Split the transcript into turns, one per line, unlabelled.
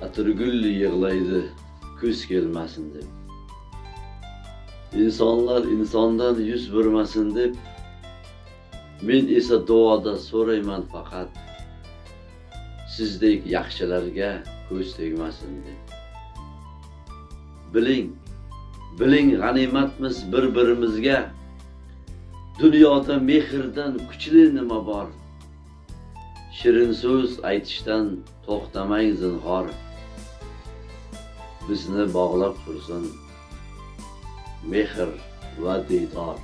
atirgul yig'laydi ko'z kelmasin deb. İnsanlar insondan yuz bermasin deb, men esa duoda so'rayman faqat, sizdek yaxshilarga ko'z tegmasin deb. Biling g'animatmiz bir-birimizga, dunyoda mehrdan kuchli nima bor. Shirin so'z aytishdan to'xtamang zinhor. Bizni bog'lab tursin mehr va diydor.